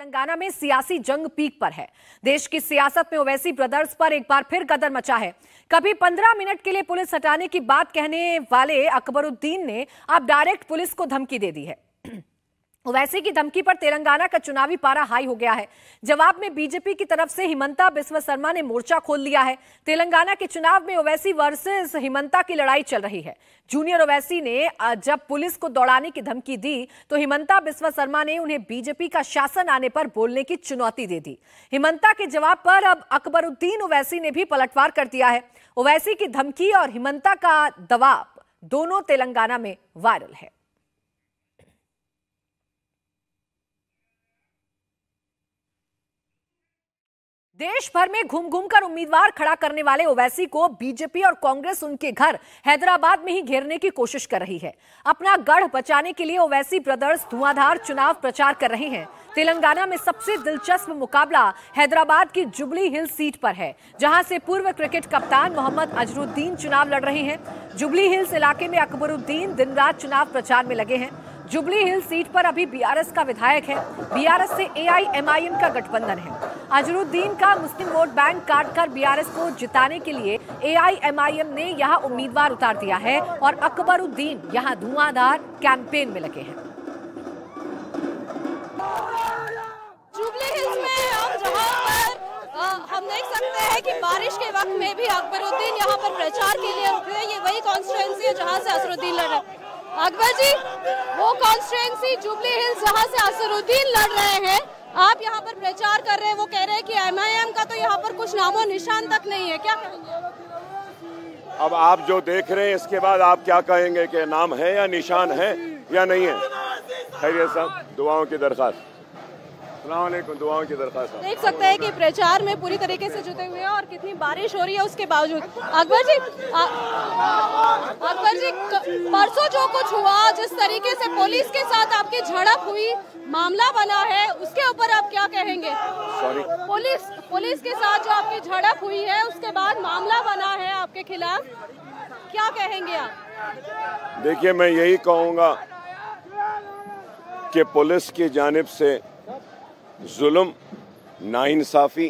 तेलंगाना में सियासी जंग पीक पर है। देश की सियासत में ओवैसी ब्रदर्स पर एक बार फिर गदर मचा है। कभी 15 मिनट के लिए पुलिस हटाने की बात कहने वाले अकबरुद्दीन ने अब डायरेक्ट पुलिस को धमकी दे दी है। ओवैसी की धमकी पर तेलंगाना का चुनावी पारा हाई हो गया है। जवाब में बीजेपी की तरफ से हिमंता बिस्वा शर्मा ने मोर्चा खोल लिया है। तेलंगाना के चुनाव में ओवैसी वर्सेस हिमंता की लड़ाई चल रही है। जूनियर ओवैसी ने जब पुलिस को दौड़ाने की धमकी दी तो हिमंता बिस्वा शर्मा ने उन्हें बीजेपी का शासन आने पर बोलने की चुनौती दे दी। हिमंता के जवाब पर अब अकबरुद्दीन ओवैसी ने भी पलटवार कर दिया है। ओवैसी की धमकी और हिमंता का दबाव दोनों तेलंगाना में वायरल है। देश भर में घूम घूम कर उम्मीदवार खड़ा करने वाले ओवैसी को बीजेपी और कांग्रेस उनके घर हैदराबाद में ही घेरने की कोशिश कर रही है। अपना गढ़ बचाने के लिए ओवैसी ब्रदर्स धुआंधार चुनाव प्रचार कर रहे हैं। तेलंगाना में सबसे दिलचस्प मुकाबला हैदराबाद की जुबली हिल्स सीट पर है, जहां से पूर्व क्रिकेट कप्तान मोहम्मद अजरुद्दीन चुनाव लड़ रहे हैं। जुबली हिल्स इलाके में अकबरुद्दीन दिन रात चुनाव प्रचार में लगे हैं। जुबली हिल्स सीट पर अभी बीआरएस का विधायक है। बीआरएस से एआईएमआईएम का गठबंधन है। अजरुद्दीन का मुस्लिम वोट बैंक काटकर बीआरएस को जिताने के लिए एआईएमआईएम ने यहां उम्मीदवार उतार दिया है और अकबरुद्दीन यहां धुआंधार कैंपेन में लगे हैं। जुबली हिल्स में हम देख सकते हैं कि बारिश के वक्त में भी अकबरुद्दीन यहाँ पर प्रचार के लिए रुके। ये वही कॉन्स्टिट्यूएंसी है जहाँ से अजरुद्दीन लड़ रहे हैं। अकबर जी, वो कॉन्स्टिट्यूएंसी जुबली हिल्स जहाँ से अजरुद्दीन लड़ रहे हैं, आप यहाँ पर प्रचार कर रहे हैं। वो कह रहे हैं कि एमआईएम का तो यहाँ पर कुछ नामो निशान तक नहीं है, क्या कहेंगे? अब आप जो देख रहे हैं इसके बाद आप क्या कहेंगे कि नाम है या निशान है या नहीं है? खैरियत साहब, दुआओं की दरखास्त। अस्सलाम वालेकुम, दुआओं की दरखास्त। देख सकते हैं कि प्रचार में पूरी तरीके से जुटे हुए हैं और कितनी बारिश हो रही है उसके बावजूद। अकबर जी, परसों जो कुछ हुआ, जिस तरीके से पुलिस के साथ आपकी झड़प हुई, मामला बना है, उसके ऊपर आप क्या कहेंगे? सॉरी, पुलिस के साथ जो आपकी झड़प हुई है उसके बाद मामला बना है आपके खिलाफ, क्या कहेंगे आप? देखिए, मैं यही कहूँगा कि पुलिस की जानिब से जुल्म, नाइंसाफी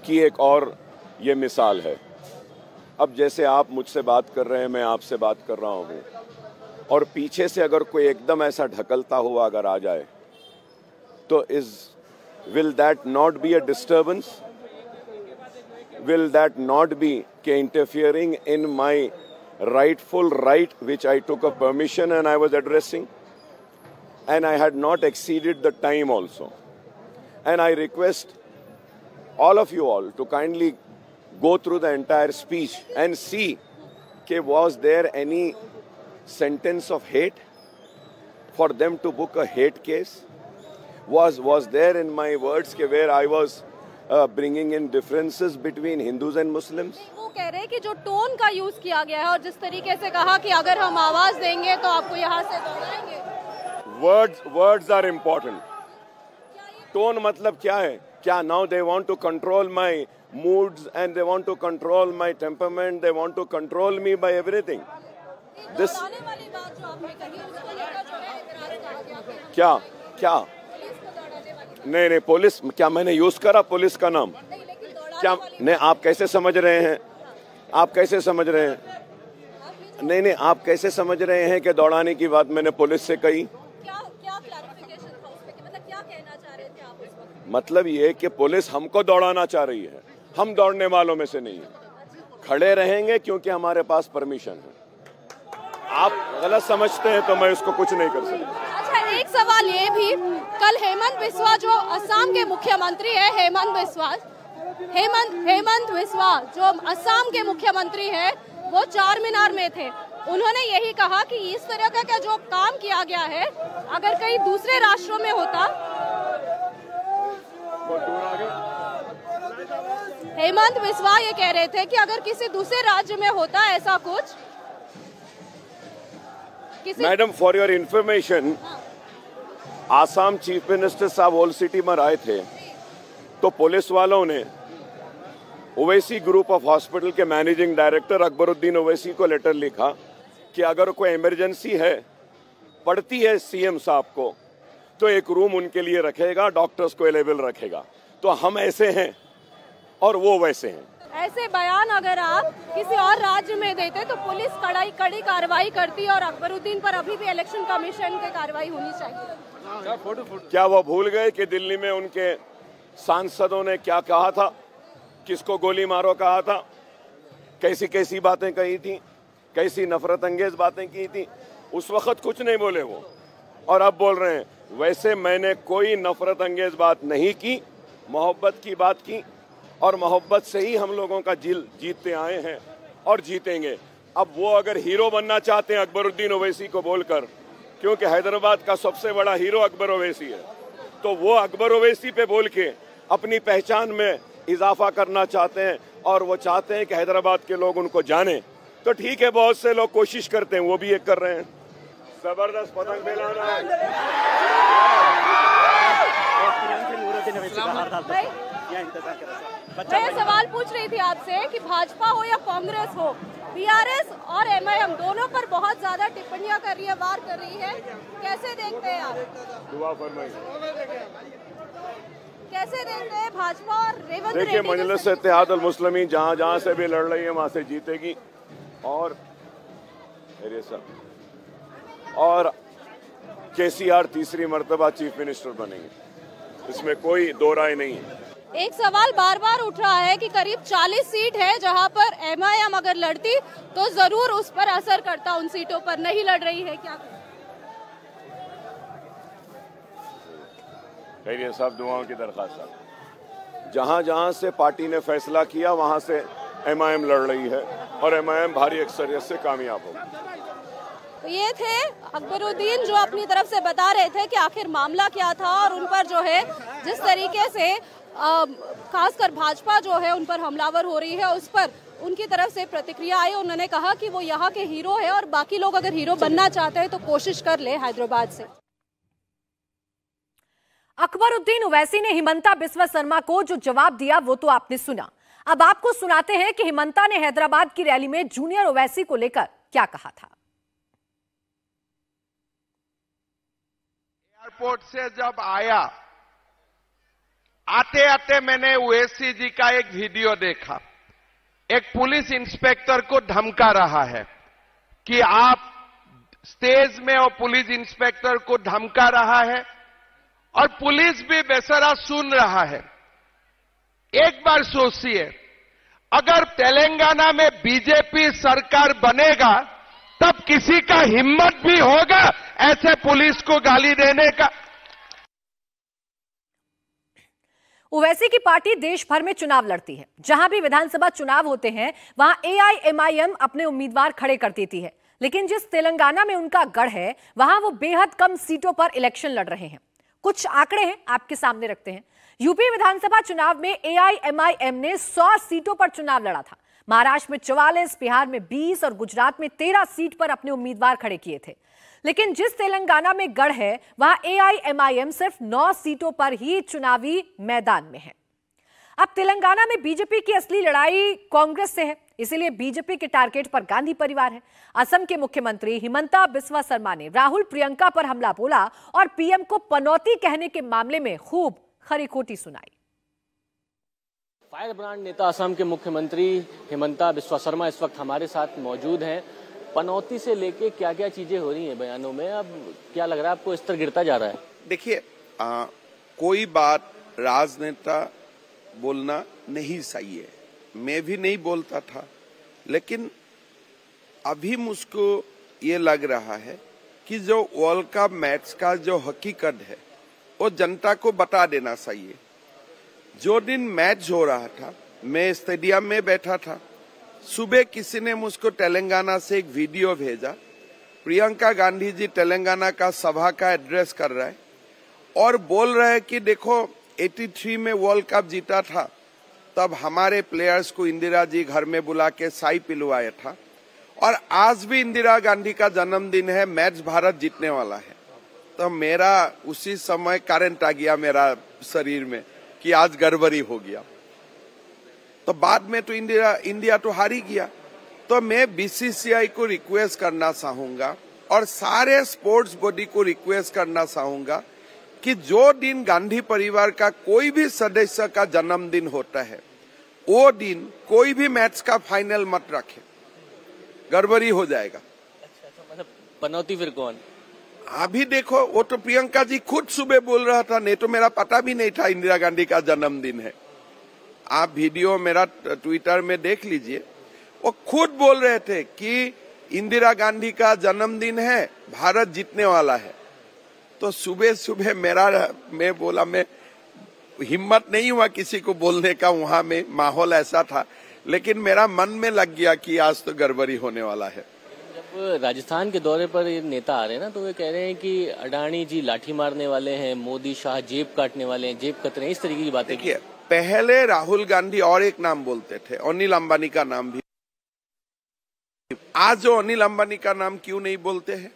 की एक और ये मिसाल है। अब जैसे आप मुझसे बात कर रहे हैं, मैं आपसे बात कर रहा हूँ, और पीछे से अगर कोई एकदम ऐसा ढकलता हुआ अगर आ जाए तो will that not be a disturbance? Will that not be के interfering in my rightful right which I took a permission and I was addressing, and I had not exceeded the time also. And I request all of you all to kindly go through the entire speech and see कि was there any sentence of hate for them to book a hate case? Was there in my words कि where I was bringing in differences between Hindus and Muslims? वो कह रहे हैं कि जो tone का use किया गया है और जिस तरीके से कहा कि अगर हम आवाज देंगे तो आपको यहाँ से दौड़ाएंगे। Words are important. टोन मतलब क्या है? क्या now they want to control my moods and they want to control my temperament, they want to control me by everything. This वाली बात जो आपने कही उसको लेकर जो है इतराज कहा गया है। क्या? नहीं, पुलिस क्या मैंने यूज करा पुलिस का नाम? क्या नहीं? आप कैसे समझ रहे हैं? आप कैसे समझ रहे हैं? नहीं, आप कैसे समझ रहे हैं कि दौड़ाने की बात मैंने पुलिस से कही? क्या क्लैरिफिकेशन था उस पे कि मतलब क्या कहना चाह रहे थे आप उस वक्त? मतलब ये कि पुलिस हमको दौड़ाना चाह रही है, हम दौड़ने वालों में से नहीं है। खड़े रहेंगे क्योंकि हमारे पास परमिशन है। आप गलत समझते हैं तो मैं उसको कुछ नहीं कर सकता। अच्छा, एक सवाल ये भी, कल हेमंत बिस्वा जो असम के मुख्यमंत्री है, हेमंत बिस्वा जो असम के मुख्यमंत्री है, वो चार मीनार में थे। उन्होंने यही कहा कि इस तरह का जो काम किया गया है अगर कहीं दूसरे राष्ट्रों में होता। हेमंत बिस्वा ये कह रहे थे कि अगर किसी दूसरे राज्य में होता ऐसा कुछ। Madam, for your information, Assam chief minister साहब ओल्ड सिटी में आए थे तो पुलिस वालों ने ओवैसी ग्रुप ऑफ हॉस्पिटल के मैनेजिंग डायरेक्टर अकबरुद्दीन ओवैसी को लेटर लिखा कि अगर कोई इमरजेंसी है, पड़ती है सीएम साहब को, तो एक रूम उनके लिए रखेगा, डॉक्टर्स को अवेलेबल रखेगा। तो हम ऐसे हैं और वो वैसे हैं। ऐसे बयान अगर आप किसी और राज्य में देते तो पुलिस कड़ी कार्रवाई करती और अकबरुद्दीन पर अभी भी इलेक्शन कमीशन की कार्रवाई होनी चाहिए। क्या वो भूल गए कि दिल्ली में उनके सांसदों ने क्या कहा था, किसको गोली मारो कहा था, कैसी कैसी बातें कही थी, कैसी नफरत अंगेज बातें की थी। उस वक्त कुछ नहीं बोले वो, और अब बोल रहे हैं। वैसे मैंने कोई नफरत अंगेज बात नहीं की, मोहब्बत की बात की, और मोहब्बत से ही हम लोगों का जीतते आए हैं और जीतेंगे। अब वो अगर हीरो बनना चाहते हैं अकबरुद्दीन ओवैसी को बोलकर, क्योंकि हैदराबाद का सबसे बड़ा हीरो अकबर ओवैसी है, तो वो अकबर ओवैसी पे बोल के अपनी पहचान में इजाफा करना चाहते हैं और वो चाहते हैं कि हैदराबाद के लोग उनको जाने। तो ठीक है, बहुत से लोग कोशिश करते हैं, वो भी एक कर रहे हैं। जबरदस्त पतंग फैलाना है। मैं ये सवाल पूछ रही थी आपसे कि भाजपा हो या कांग्रेस हो, बीआरएस और एमआईएम दोनों पर बहुत ज्यादा टिप्पणियां कर रही है, वार कर रही है। कैसे देखते हैं आप? दुआ फरमाइए। कैसे देखते हैं भाजपा और रेवंत रेड्डी? देखिए, मजलिस इत्तेहाद अल मुस्लिमीन जहाँ जहाँ से भी लड़ रही है वहाँ से जीतेगी, और केसीआर तीसरी मर्तबा चीफ मिनिस्टर बनेंगे, इसमें कोई दो राय नहीं है। एक सवाल बार बार उठ रहा है कि करीब 40 सीट है जहां पर एमआईएम अगर लड़ती तो जरूर उस पर असर करता, उन सीटों पर नहीं लड़ रही है, क्या खैरियत साहब? दुआओं की दरखास्त। जहां जहां से पार्टी ने फैसला किया वहां से एमआईएम लड़ रही है और एमआईएम भारी अक्सरियत से कामयाब होगी। तो ये थे अकबरुद्दीन जो अपनी तरफ से बता रहे थे कि आखिर मामला क्या था, और उन पर जो है जिस तरीके से खासकर भाजपा जो है उन पर हमलावर हो रही है, उस पर उनकी तरफ से प्रतिक्रिया आई। उन्होंने कहा कि वो यहाँ के हीरो है और बाकी लोग अगर हीरो बनना चाहते हैं तो कोशिश कर ले हैदराबाद से। अकबरुद्दीन ओवैसी ने हिमंता बिस्वा शर्मा को जो जवाब दिया वो तो आपने सुना। अब आपको सुनाते हैं कि हिमंता ने हैदराबाद की रैली में जूनियर ओवैसी को लेकर क्या कहा था। एयरपोर्ट से जब आया, आते आते मैंने ओवैसी जी का एक वीडियो देखा। एक पुलिस इंस्पेक्टर को धमका रहा है कि आप स्टेज में, और पुलिस इंस्पेक्टर को धमका रहा है और पुलिस भी बेचारा सुन रहा है। एक बार सोचिए, अगर तेलंगाना में बीजेपी सरकार बनेगा तब किसी का हिम्मत भी होगा ऐसे पुलिस को गाली देने का? ओवैसी की पार्टी देश भर में चुनाव लड़ती है। जहां भी विधानसभा चुनाव होते हैं वहां एआईएमआईएम अपने उम्मीदवार खड़े कर देती है, लेकिन जिस तेलंगाना में उनका गढ़ है वहां वो बेहद कम सीटों पर इलेक्शन लड़ रहे हैं। कुछ आंकड़े हैं, आपके सामने रखते हैं। यूपी विधानसभा चुनाव में एआईएमआईएम ने 100 सीटों पर चुनाव लड़ा था। महाराष्ट्र में 44, बिहार में 20 और गुजरात में 13 सीट पर अपने उम्मीदवार खड़े किए थे। लेकिन जिस तेलंगाना में गढ़ है वहां एआईएमआईएम सिर्फ 9 सीटों पर ही चुनावी मैदान में है। अब तेलंगाना में बीजेपी की असली लड़ाई कांग्रेस से है, इसीलिए बीजेपी के टारगेट पर गांधी परिवार है। असम के मुख्यमंत्री हिमंता बिस्वा शर्मा ने राहुल प्रियंका पर हमला बोला और पीएम को पनौती कहने के मामले में खूब खरी-खोटी सुनाई। फायर ब्रांड नेता असम के मुख्यमंत्री हिमंता बिस्वा शर्मा इस वक्त हमारे साथ मौजूद हैं। पनौती से लेके क्या क्या चीजें हो रही हैं बयानों में, अब क्या लग रहा है आपको स्तर गिरता जा रहा है? देखिए, कोई बात राजनेता बोलना नहीं सही है, मैं भी नहीं बोलता था, लेकिन अभी मुझको ये लग रहा है कि जो वर्ल्ड कप मैच का जो हकीकत है वो जनता को बता देना चाहिए। जो दिन मैच हो रहा था मैं स्टेडियम में बैठा था, सुबह किसी ने मुझको तेलंगाना से एक वीडियो भेजा। प्रियंका गांधी जी तेलंगाना का सभा का एड्रेस कर रहा है और बोल रहे हैं कि देखो 83 में वर्ल्ड कप जीता था, तब हमारे प्लेयर्स को इंदिरा जी घर में बुला के चाय पिलवाया था, और आज भी इंदिरा गांधी का जन्मदिन है, मैच भारत जीतने वाला है। तो मेरा उसी समय करंट आ गया मेरा शरीर में कि आज गड़बड़ी हो गया। तो बाद में तो इंडिया तो हार ही गया। तो मैं बीसीसीआई को रिक्वेस्ट करना चाहूंगा और सारे स्पोर्ट्स बॉडी को रिक्वेस्ट करना चाहूंगा कि जो दिन गांधी परिवार का कोई भी सदस्य का जन्मदिन होता है, वो दिन कोई भी मैच का फाइनल मत रखे, गड़बड़ी हो जाएगा। अच्छा, मतलब पनौती फिर कौन? अभी देखो, वो तो प्रियंका जी खुद सुबह बोल रहा था, नहीं तो मेरा पता भी नहीं था इंदिरा गांधी का जन्मदिन है। आप वीडियो मेरा ट्विटर में देख लीजिए, वो खुद बोल रहे थे कि इंदिरा गांधी का जन्मदिन है, भारत जीतने वाला है। तो सुबह सुबह मैं बोला, मैं हिम्मत नहीं हुआ किसी को बोलने का, वहां में माहौल ऐसा था, लेकिन मेरा मन में लग गया कि आज तो गड़बड़ी होने वाला है। जब राजस्थान के दौरे पर ये नेता आ रहे हैं ना, तो वे कह रहे हैं कि अडानी जी लाठी मारने वाले हैं, मोदी शाह जेब काटने वाले हैं, जेब कतरे हैं, इस तरीके की बातें। देखिए, पहले राहुल गांधी और एक नाम बोलते थे, अनिल अंबानी का नाम भी। आज जो अनिल अंबानी का नाम क्यों नहीं बोलते हैं?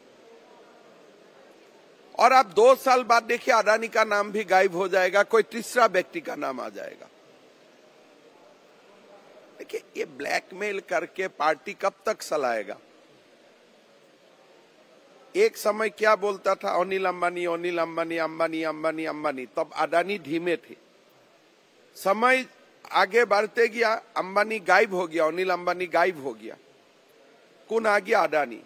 और अब 2 साल बाद देखिए, अडानी का नाम भी गायब हो जाएगा, कोई तीसरा व्यक्ति का नाम आ जाएगा। देखिए, ये ब्लैकमेल करके पार्टी कब तक चलाएगा? एक समय क्या बोलता था, अनिल अंबानी अनिल अंबानी, अंबानी अंबानी अंबानी, तब अडानी धीमे थे। समय आगे बढ़ते गया, अंबानी गायब हो गया, अनिल अंबानी गायब हो गया, कौन आ गया? अडानी।